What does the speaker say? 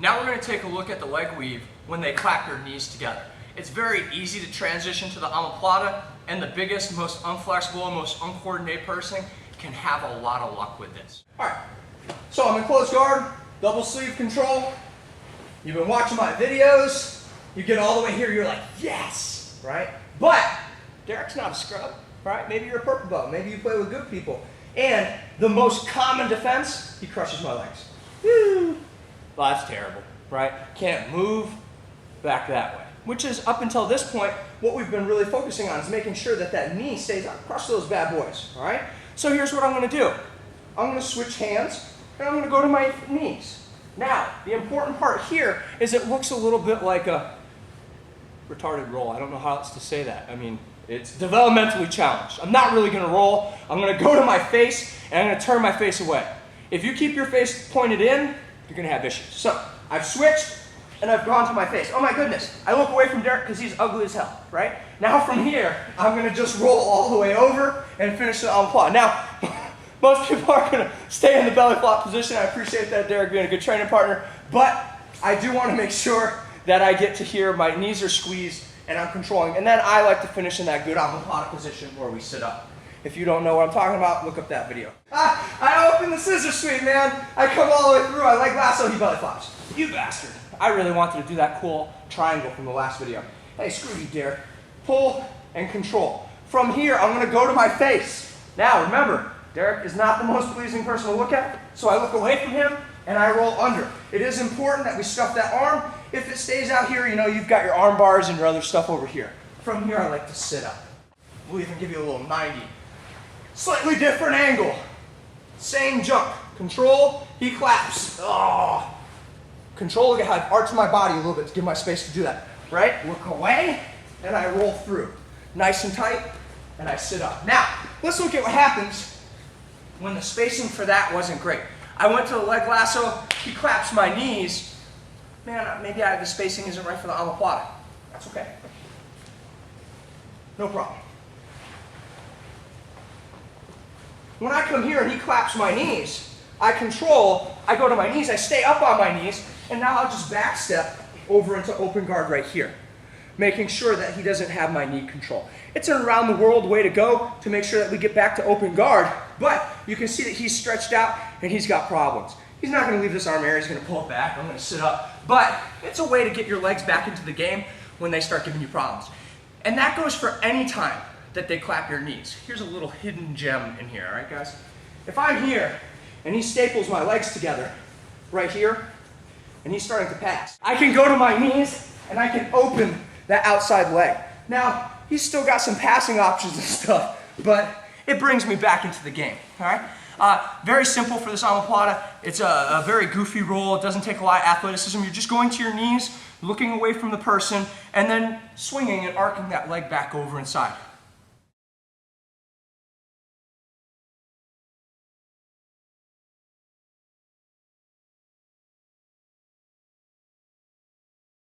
Now we're going to take a look at the leg weave when they clap your knees together. It's very easy to transition to the omoplata, and the biggest, most unflexible, most uncoordinated person can have a lot of luck with this. All right, so I'm in close guard, double sleeve control. You've been watching my videos. You get all the way here, you're like, yes, right? But Derek's not a scrub, right? Maybe you're a purple belt, maybe you play with good people. And the most common defense, he crushes my legs. Woo! Well, that's terrible, right? Can't move back that way. Which is, up until this point, what we've been really focusing on is making sure that that knee stays up. Crush those bad boys, all right? So here's what I'm gonna do. I'm gonna switch hands, and I'm gonna go to my knees. Now, the important part here is it looks a little bit like a retarded roll. I don't know how else to say that. I mean, it's developmentally challenged. I'm not really gonna roll. I'm gonna go to my face, and I'm gonna turn my face away. If you keep your face pointed in, you're gonna have issues. So, I've switched, and I've gone to my face. Oh my goodness, I look away from Derek because he's ugly as hell, right? Now from here, I'm gonna just roll all the way over and finish the omoplata. Now, most people are gonna stay in the belly flop position. I appreciate that, Derek, being a good training partner, but I do wanna make sure that I get to here, my knees are squeezed, and I'm controlling. And then I like to finish in that good omoplata position where we sit up. If you don't know what I'm talking about, look up that video. I opened the scissor sweep, man. I come all the way through. I like lasso, he belly flops. You bastard. I really wanted to do that cool triangle from the last video. Hey, screw you, Derek. Pull and control. From here, I'm gonna go to my face. Now, remember, Derek is not the most pleasing person to look at, so I look away from him and I roll under. It is important that we stuff that arm. If it stays out here, you know, you've got your arm bars and your other stuff over here. From here, I like to sit up. We'll even give you a little 90. Slightly different angle. Same jump. Control, he claps. Oh. Control, look at how I've arched my body a little bit to give my space to do that. Right? Look away, and I roll through. Nice and tight, and I sit up. Now, let's look at what happens when the spacing for that wasn't great. I went to the leg lasso, he claps my knees. Man, maybe the spacing isn't right for the omoplata. That's okay. No problem. When I come here and he claps my knees, I control, I go to my knees, I stay up on my knees, and now I'll just back step over into open guard right here, making sure that he doesn't have my knee control. It's an around the world way to go to make sure that we get back to open guard, but you can see that he's stretched out and he's got problems. He's not gonna leave this arm area, he's gonna pull it back, I'm gonna sit up, but it's a way to get your legs back into the game when they start giving you problems. And that goes for any time that they clap your knees. Here's a little hidden gem in here, all right, guys? If I'm here and he staples my legs together right here and he's starting to pass, I can go to my knees and I can open that outside leg. Now, he's still got some passing options and stuff, but it brings me back into the game, all right? Very simple for this omoplata. It's a very goofy roll. It doesn't take a lot of athleticism. You're just going to your knees, looking away from the person, and then swinging and arcing that leg back over inside.